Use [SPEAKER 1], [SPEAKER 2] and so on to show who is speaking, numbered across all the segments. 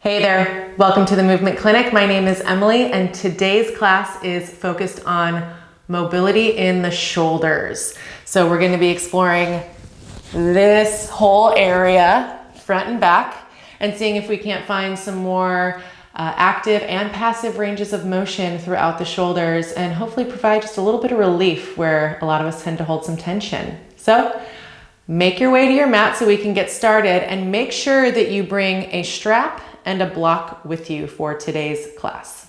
[SPEAKER 1] Hey there, welcome to the Movement Clinic. My name is Emily and today's class is focused on mobility in the shoulders. So we're going to be exploring this whole area, front and back, and seeing if we can't find some more active and passive ranges of motion throughout the shoulders and hopefully provide just a little bit of relief where a lot of us tend to hold some tension. So make your way to your mat so we can get started, and make sure that you bring a strap and a block with you for today's class.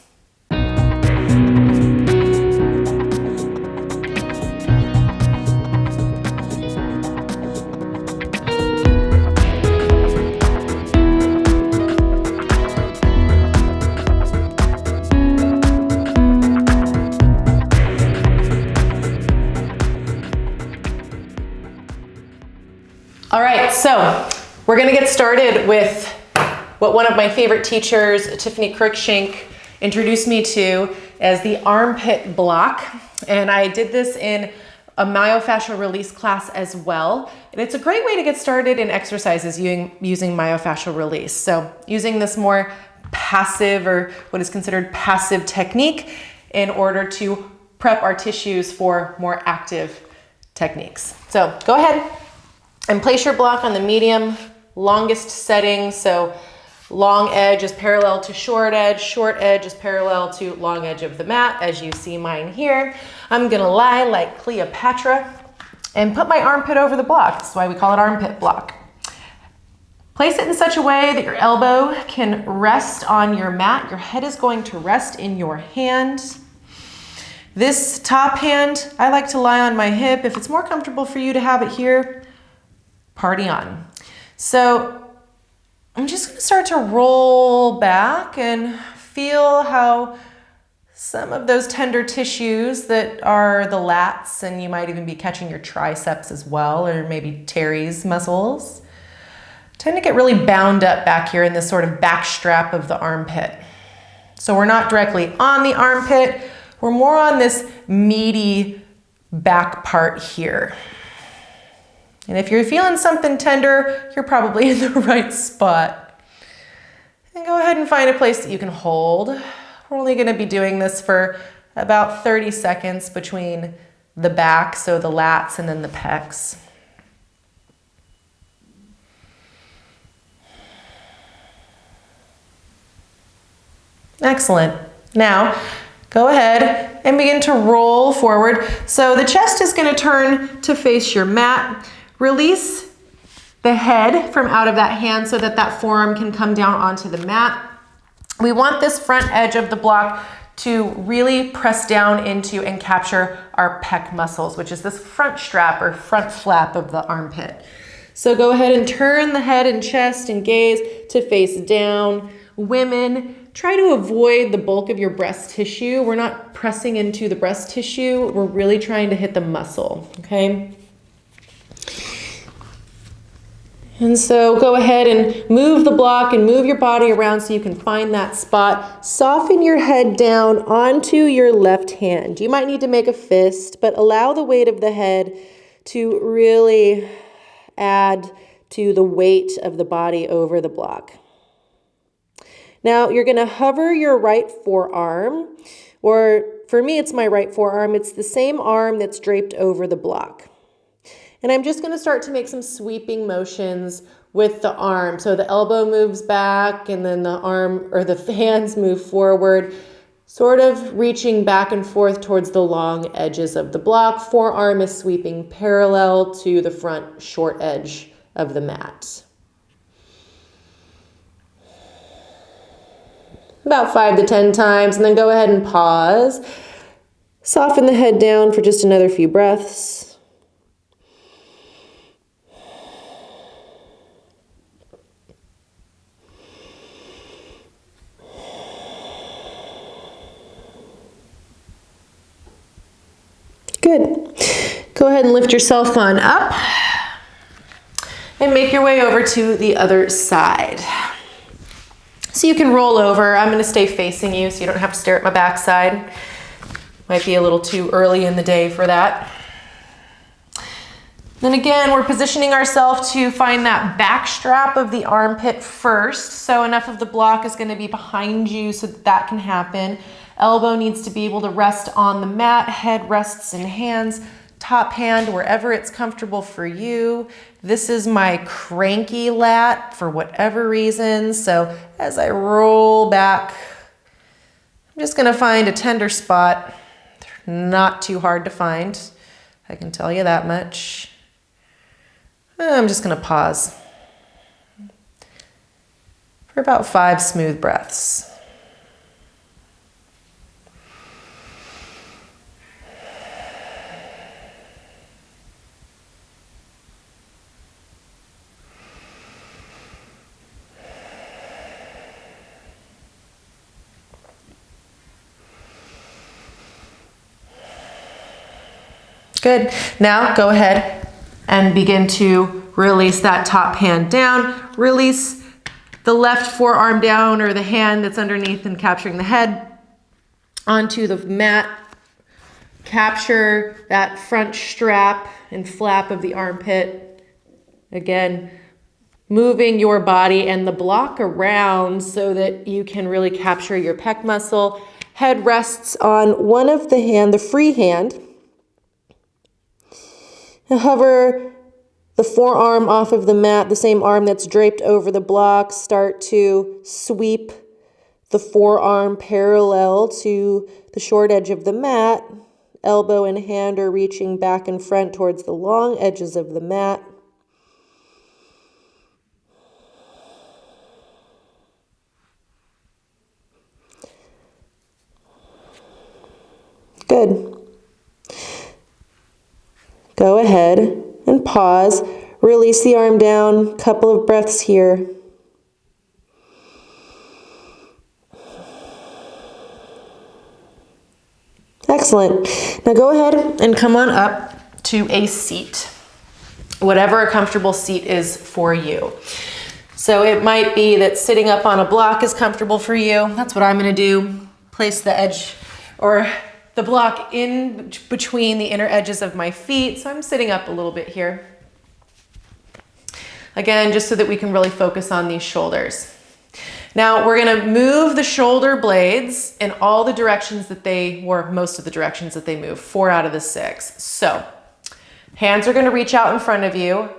[SPEAKER 1] All right, so we're gonna get started with what one of my favorite teachers, Tiffany Cruikshank, introduced me to as the armpit block. And I did this in a myofascial release class as well. And it's a great way to get started in exercises using myofascial release. So using this more passive, or what is considered passive technique, in order to prep our tissues for more active techniques. So go ahead and place your block on the medium, longest setting. So long edge is parallel to short edge is parallel to long edge of the mat, as you see mine here. I'm gonna lie like Cleopatra and put my armpit over the block. That's why we call it armpit block. Place it in such a way that your elbow can rest on your mat. Your head is going to rest in your hand. This top hand, I like to lie on my hip. If it's more comfortable for you to have it here, party on. So I'm just gonna start to roll back and feel how some of those tender tissues that are the lats, and you might even be catching your triceps as well, or maybe teres muscles, tend to get really bound up back here in this sort of back strap of the armpit. So we're not directly on the armpit, we're more on this meaty back part here. And if you're feeling something tender, you're probably in the right spot. And go ahead and find a place that you can hold. We're only gonna be doing this for about 30 seconds between the back, so the lats, and then the pecs. Excellent. Now, go ahead and begin to roll forward. So the chest is gonna turn to face your mat. Release the head from out of that hand so that that forearm can come down onto the mat. We want this front edge of the block to really press down into and capture our pec muscles, which is this front strap or front flap of the armpit. So go ahead and turn the head and chest and gaze to face down. Women, try to avoid the bulk of your breast tissue. We're not pressing into the breast tissue. We're really trying to hit the muscle, okay? And so go ahead and move the block and move your body around so you can find that spot. Soften your head down onto your left hand. You might need to make a fist, but allow the weight of the head to really add to the weight of the body over the block. Now you're gonna hover your right forearm, or for me it's my right forearm. It's the same arm that's draped over the block. And I'm just gonna start to make some sweeping motions with the arm. So the elbow moves back and then the arm or the hands move forward, sort of reaching back and forth towards the long edges of the block. Forearm is sweeping parallel to the front short edge of the mat. About 5 to 10 times, and then go ahead and pause. Soften the head down for just another few breaths. Good. Go ahead and lift yourself on up and make your way over to the other side. So you can roll over. I'm going to stay facing you so you don't have to stare at my backside. Might be a little too early in the day for that. Then again, we're positioning ourselves to find that back strap of the armpit first. So enough of the block is going to be behind you so that can happen. Elbow needs to be able to rest on the mat. Head rests in hands. Top hand wherever it's comfortable for you. This is my cranky lat for whatever reason. So as I roll back, I'm just going to find a tender spot. They're not too hard to find. I can tell you that much. I'm just going to pause for about 5 smooth breaths. Good. Now go ahead and begin to release that top hand down. Release the left forearm down, or the hand that's underneath and capturing the head, onto the mat. Capture that front strap and flap of the armpit. Again, moving your body and the block around so that you can really capture your pec muscle. Head rests on one of the hand, the free hand. And hover the forearm off of the mat, the same arm that's draped over the block. Start to sweep the forearm parallel to the short edge of the mat. Elbow and hand are reaching back and front towards the long edges of the mat. Good. Go ahead and pause. Release the arm down. Couple of breaths here. Excellent. Now go ahead and come on up to a seat. Whatever a comfortable seat is for you. So it might be that sitting up on a block is comfortable for you. That's what I'm going to do. Place the edge or the block in between the inner edges of my feet. So I'm sitting up a little bit here. Again, just so that we can really focus on these shoulders. Now we're going to move the shoulder blades in all the directions that most of the directions that they move, 4 out of the 6. So hands are going to reach out in front of you.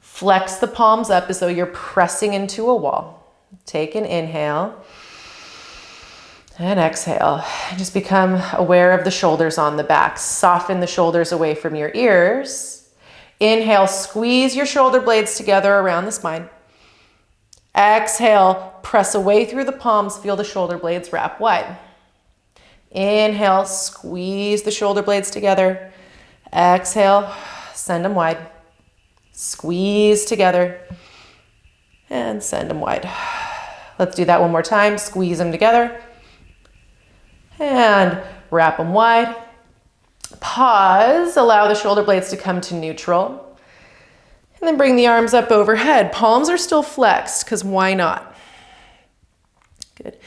[SPEAKER 1] Flex the palms up as though you're pressing into a wall. Take an inhale. And exhale. Just become aware of the shoulders on the back. Soften the shoulders away from your ears. Inhale, squeeze your shoulder blades together around the spine. Exhale, press away through the palms. Feel the shoulder blades wrap wide. Inhale, squeeze the shoulder blades together. Exhale, send them wide. Squeeze together and send them wide. Let's do that one more time. Squeeze them together. And wrap them wide. Pause, allow the shoulder blades to come to neutral. And then bring the arms up overhead. Palms are still flexed, because why not? Good.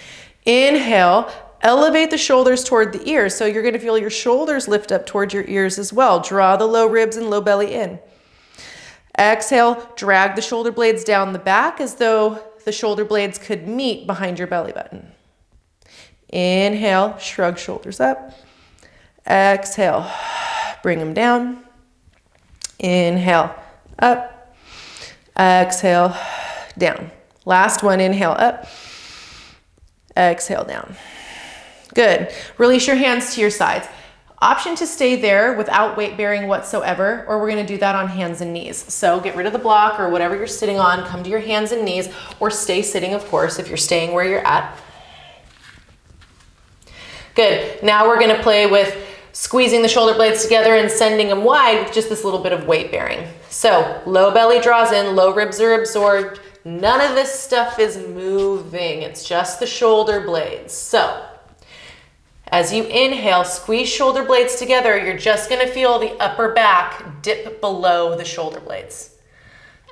[SPEAKER 1] Inhale, elevate the shoulders toward the ears. So you're going to feel your shoulders lift up towards your ears as well. Draw the low ribs and low belly in. Exhale, drag the shoulder blades down the back as though the shoulder blades could meet behind your belly button. Inhale, shrug shoulders up. Exhale, bring them down. Inhale, up. Exhale, down. Last one, inhale, up. Exhale, down. Good. Release your hands to your sides. Option to stay there without weight bearing whatsoever, or we're going to do that on hands and knees. So get rid of the block or whatever you're sitting on, come to your hands and knees, or stay sitting, of course, if you're staying where you're at. Good. Now we're going to play with squeezing the shoulder blades together and sending them wide with just this little bit of weight bearing. So low belly draws in, low ribs are absorbed. None of this stuff is moving. It's just the shoulder blades. So as you inhale, squeeze shoulder blades together. You're just going to feel the upper back dip below the shoulder blades.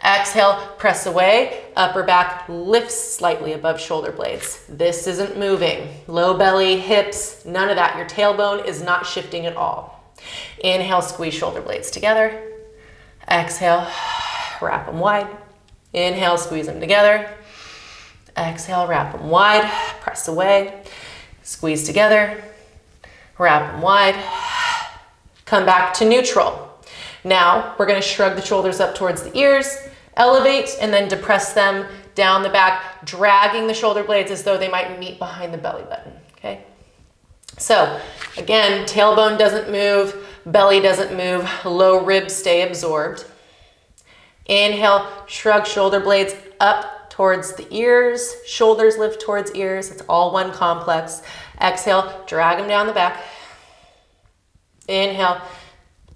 [SPEAKER 1] Exhale, press away, upper back lifts slightly above shoulder blades. This isn't moving. Low belly, hips, none of that. Your tailbone is not shifting at all. Inhale, squeeze shoulder blades together. Exhale, wrap them wide. Inhale, squeeze them together. Exhale, wrap them wide, press away, squeeze together, wrap them wide. Come back to neutral. Now we're going to shrug the shoulders up towards the ears, elevate, and then depress them down the back, dragging the shoulder blades as though they might meet behind the belly button, okay? So again, tailbone doesn't move, belly doesn't move, low ribs stay absorbed. Inhale, shrug shoulder blades up towards the ears, shoulders lift towards ears. It's all one complex. Exhale, drag them down the back. Inhale,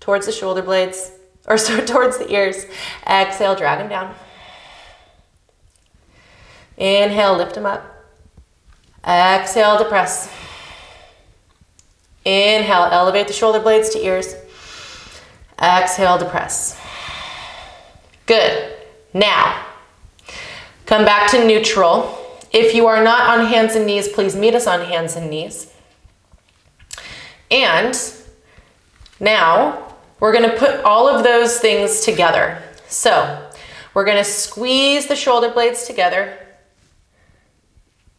[SPEAKER 1] towards the shoulder blades, or so towards the ears. Exhale, drag them down. Inhale, lift them up. Exhale, depress. Inhale, elevate the shoulder blades to ears. Exhale, depress. Good. Now, come back to neutral. If you are not on hands and knees, please meet us on hands and knees. And now we're going to put all of those things together. So we're going to squeeze the shoulder blades together.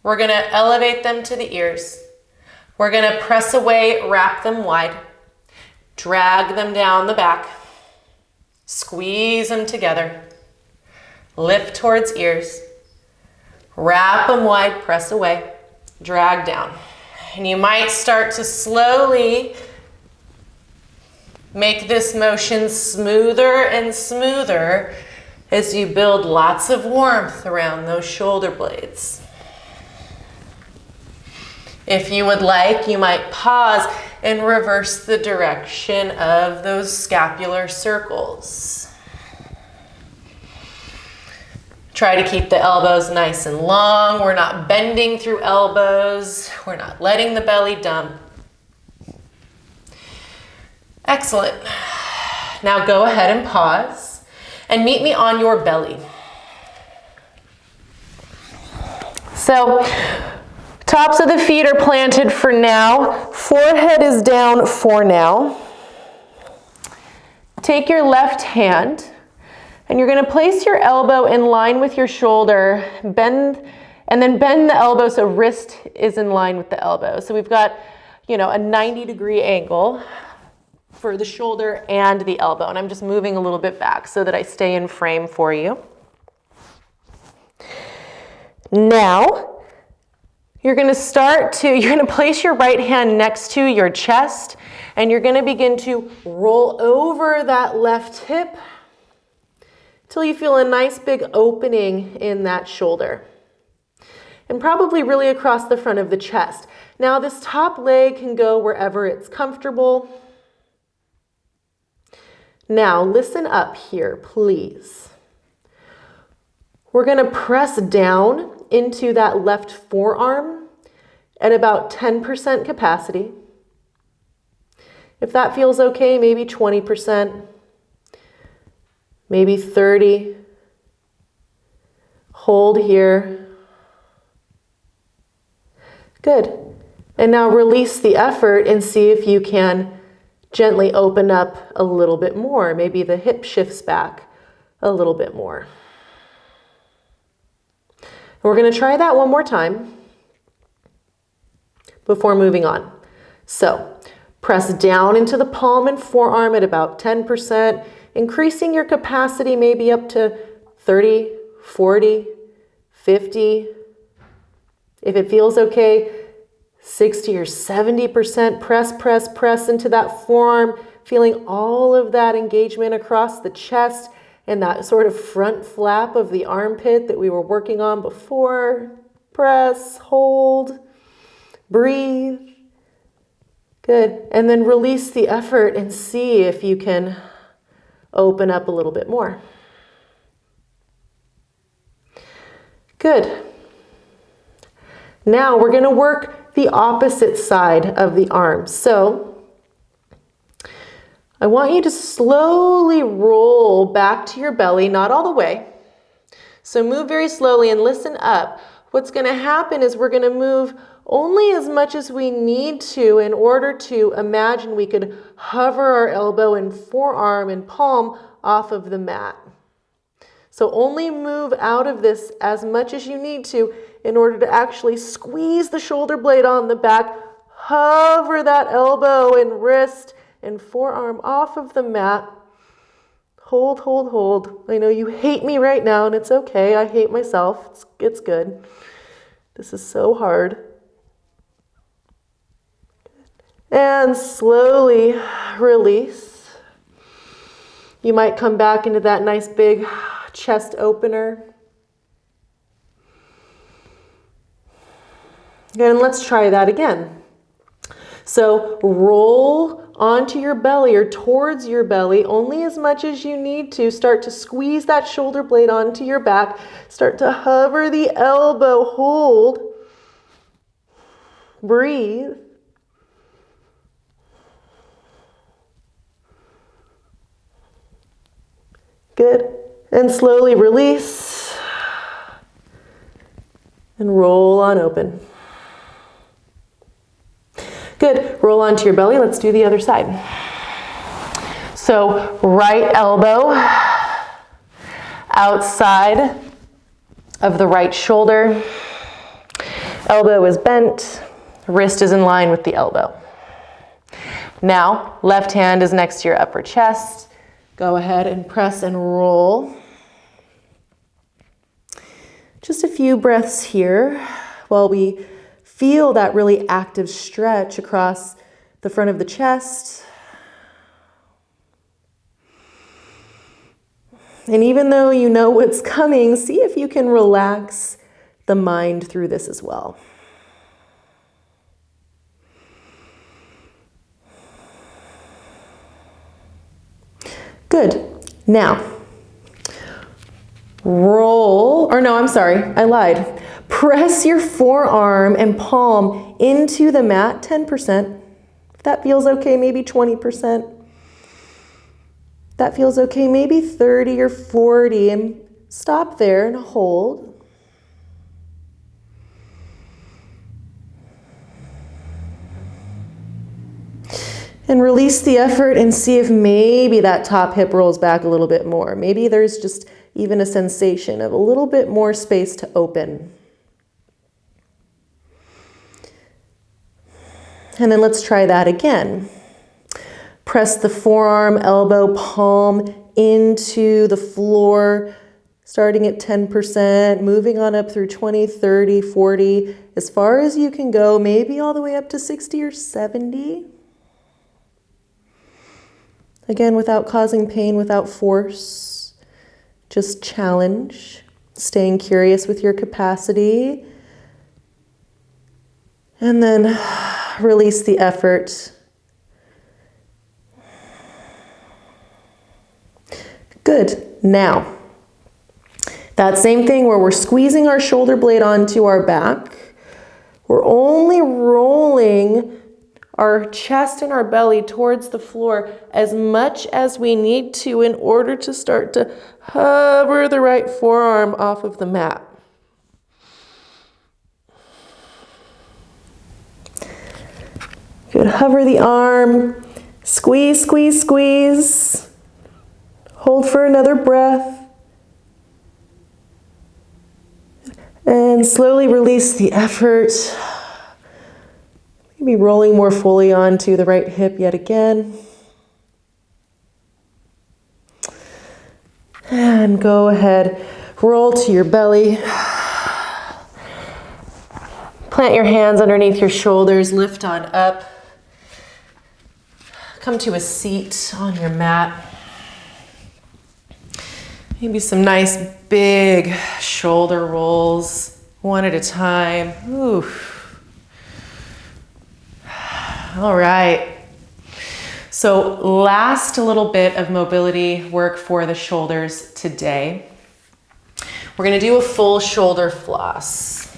[SPEAKER 1] We're going to elevate them to the ears. We're going to press away, wrap them wide, drag them down the back, squeeze them together, lift towards ears, wrap them wide, press away, drag down. And you might start to slowly make this motion smoother and smoother as you build lots of warmth around those shoulder blades. If you would like, you might pause and reverse the direction of those scapular circles. Try to keep the elbows nice and long. We're not bending through elbows. We're not letting the belly dump. Excellent. Now go ahead and pause and meet me on your belly. So, tops of the feet are planted for now. Forehead is down for now. Take your left hand and you're going to place your elbow in line with your shoulder, bend the elbow so wrist is in line with the elbow. So we've got, a 90-degree angle for the shoulder and the elbow. And I'm just moving a little bit back so that I stay in frame for you. Now, you're going to place your right hand next to your chest, and you're going to begin to roll over that left hip till you feel a nice big opening in that shoulder. And probably really across the front of the chest. Now this top leg can go wherever it's comfortable. Now listen up here, please. We're going to press down into that left forearm at about 10% capacity. If that feels okay, maybe 20%, maybe 30%. Hold here. Good. And now release the effort and see if you can gently open up a little bit more. Maybe the hip shifts back a little bit more. We're going to try that one more time before moving on. So press down into the palm and forearm at about 10%, increasing your capacity maybe up to 30, 40, 50. If it feels okay, 60 or 70%. Press into that forearm, feeling all of that engagement across the chest and that sort of front flap of the armpit that we were working on before. Press, hold, breathe. Good. And then release the effort and see if you can open up a little bit more. Good. Now we're going to work the opposite side of the arm. So I want you to slowly roll back to your belly, not all the way. So move very slowly and listen up. What's going to happen is we're going to move only as much as we need to in order to imagine we could hover our elbow and forearm and palm off of the mat. So only move out of this as much as you need to in order to actually squeeze the shoulder blade on the back. Hover that elbow and wrist and forearm off of the mat. Hold, hold, hold. I know you hate me right now, and it's okay. I hate myself. It's good. This is so hard. And slowly release. You might come back into that nice big chest opener. And let's try that again. So roll onto your belly or towards your belly only as much as you need to. Start to squeeze that shoulder blade onto your back. Start to hover the elbow. Hold. Breathe. Good. And slowly release. And roll on open. Good. Roll onto your belly. Let's do the other side. So right elbow outside of the right shoulder. Elbow is bent. Wrist is in line with the elbow. Now, left hand is next to your upper chest. Go ahead and press and roll. Just a few breaths here while we feel that really active stretch across the front of the chest. And even though you know what's coming, see if you can relax the mind through this as well. Good. Now, roll, or no, I'm sorry, I lied. Press your forearm and palm into the mat, 10%. If that feels okay, maybe 20%. That feels okay, maybe 30 or 40, and stop there and hold. And release the effort and see if maybe that top hip rolls back a little bit more. Maybe there's just even a sensation of a little bit more space to open. And then let's try that again. Press the forearm, elbow, palm into the floor, starting at 10%, moving on up through 20, 30, 40, as far as you can go, maybe all the way up to 60 or 70. Again, without causing pain, without force, just challenge, staying curious with your capacity. And then release the effort. Good. Now, that same thing where we're squeezing our shoulder blade onto our back, we're only rolling our chest and our belly towards the floor as much as we need to in order to start to hover the right forearm off of the mat. Good. Hover the arm, squeeze, squeeze, squeeze. Hold for another breath. And slowly release the effort. Maybe rolling more fully onto the right hip yet again. And go ahead, roll to your belly. Plant your hands underneath your shoulders, lift on up. Come to a seat on your mat. Maybe some nice big shoulder rolls, one at a time. Ooh. All right. So last little bit of mobility work for the shoulders today. We're going to do a full shoulder floss.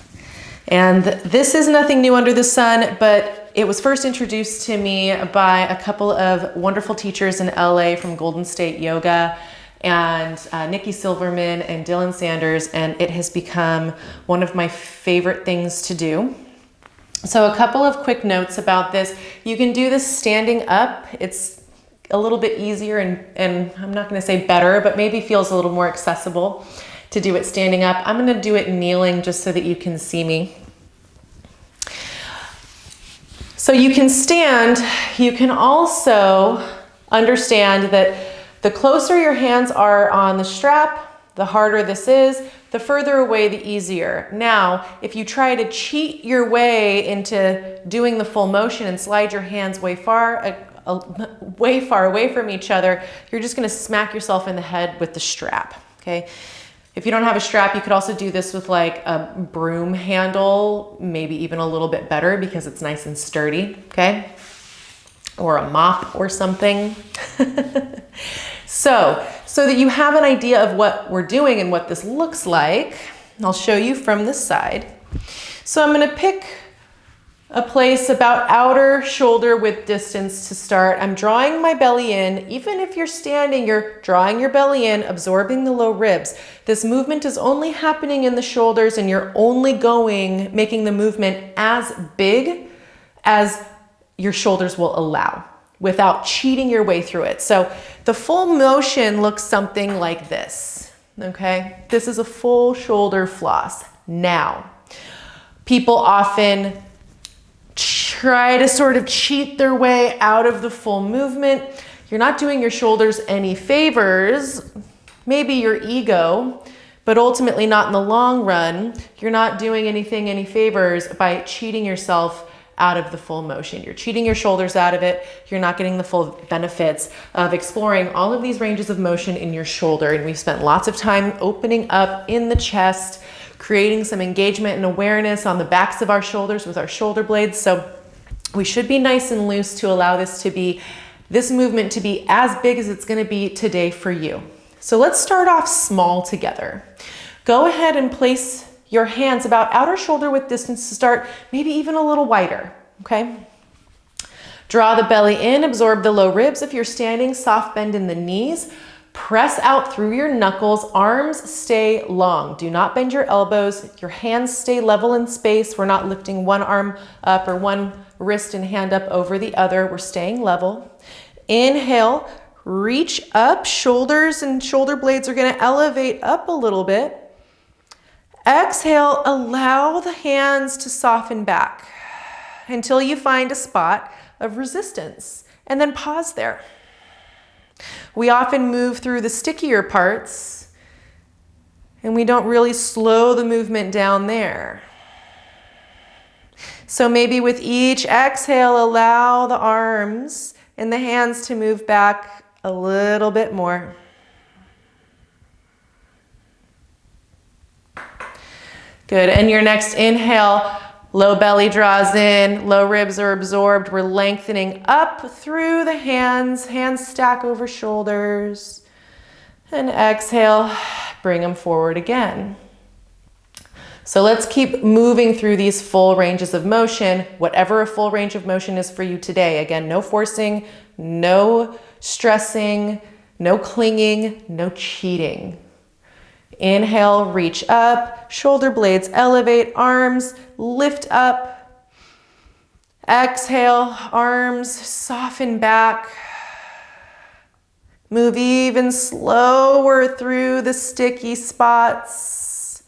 [SPEAKER 1] And this is nothing new under the sun, but it was first introduced to me by a couple of wonderful teachers in LA from Golden State Yoga, and Nikki Silverman and Dylan Sanders, and it has become one of my favorite things to do. So a couple of quick notes about this. You can do this standing up. It's a little bit easier and I'm not gonna say better, but maybe feels a little more accessible to do it standing up. I'm gonna do it kneeling just so that you can see me. So you can stand. You can also understand that the closer your hands are on the strap, the harder this is, the further away, the easier. Now, if you try to cheat your way into doing the full motion and slide your hands way far away from each other, you're just gonna smack yourself in the head with the strap, okay? If you don't have a strap, you could also do this with like a broom handle, maybe even a little bit better because it's nice and sturdy, okay? Or a mop or something. So that you have an idea of what we're doing and what this looks like, I'll show you from this side. So I'm gonna pick a place about outer shoulder width distance to start. I'm drawing my belly in. Even if you're standing, you're drawing your belly in, absorbing the low ribs. This movement is only happening in the shoulders and you're only making the movement as big as your shoulders will allow without cheating your way through it. So the full motion looks something like this, okay? This is a full shoulder floss. Now, people often try to sort of cheat their way out of the full movement. You're not doing your shoulders any favors, maybe your ego, but ultimately not in the long run. You're not doing any favors by cheating yourself out of the full motion. You're cheating your shoulders out of it. You're not getting the full benefits of exploring all of these ranges of motion in your shoulder. And we've spent lots of time opening up in the chest, creating some engagement and awareness on the backs of our shoulders with our shoulder blades. So we should be nice and loose to allow this movement to be as big as it's gonna be today for you. So let's start off small together. Go ahead and place your hands about outer shoulder width distance to start, maybe even a little wider, okay? Draw the belly in, absorb the low ribs. If you're standing, soft bend in the knees. Press out through your knuckles, arms stay long. Do not bend your elbows. Your hands stay level in space. We're not lifting one arm up or one wrist and hand up over the other. We're staying level. Inhale, reach up. Shoulders and shoulder blades are gonna elevate up a little bit. Exhale, allow the hands to soften back until you find a spot of resistance, and then pause there. We often move through the stickier parts and we don't really slow the movement down there. So maybe with each exhale, allow the arms and the hands to move back a little bit more. Good, and your next inhale, low belly draws in, low ribs are absorbed. We're lengthening up through the hands stack over shoulders. And exhale, bring them forward again. So let's keep moving through these full ranges of motion, whatever a full range of motion is for you today. Again, no forcing, no stressing, no clinging, no cheating. Inhale, reach up, shoulder blades elevate, arms lift up. Exhale, arms soften back. Move even slower through the sticky spots.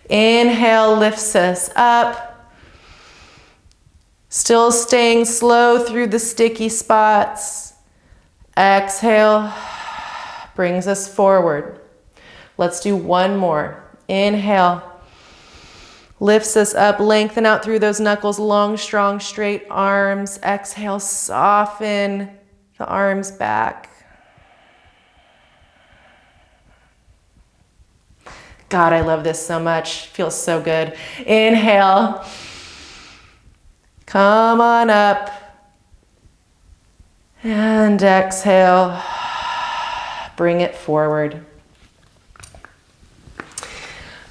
[SPEAKER 1] Inhale lifts us up. Still staying slow through the sticky spots. Exhale brings us forward. Let's do one more. Inhale. Lifts us up, lengthen out through those knuckles, long, strong, straight arms. Exhale, soften the arms back. God, I love this so much. Feels so good. Inhale. Come on up. And exhale. Bring it forward.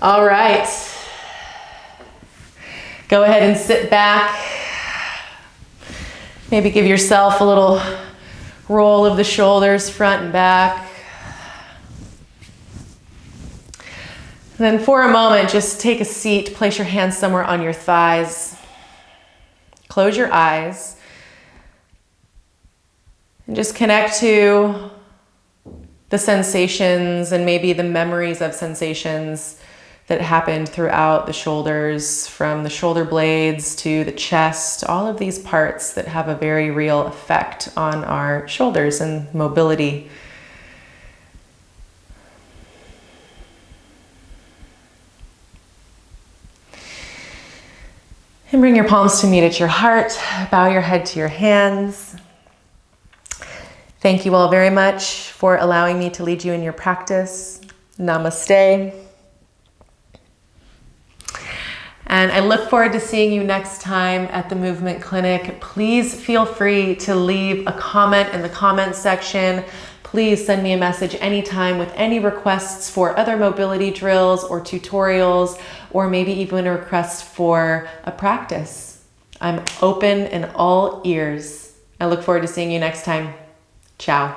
[SPEAKER 1] All right. Go ahead and sit back. Maybe give yourself a little roll of the shoulders, front and back. And then for a moment, just take a seat, place your hands somewhere on your thighs. Close your eyes. And just connect to the sensations and maybe the memories of sensations that happened throughout the shoulders, from the shoulder blades to the chest, all of these parts that have a very real effect on our shoulders and mobility. And bring your palms to meet at your heart. Bow your head to your hands. Thank you all very much for allowing me to lead you in your practice. Namaste. And I look forward to seeing you next time at the Movement Clinic. Please feel free to leave a comment in the comment section. Please send me a message anytime with any requests for other mobility drills or tutorials, or maybe even a request for a practice. I'm open and all ears. I look forward to seeing you next time. Ciao.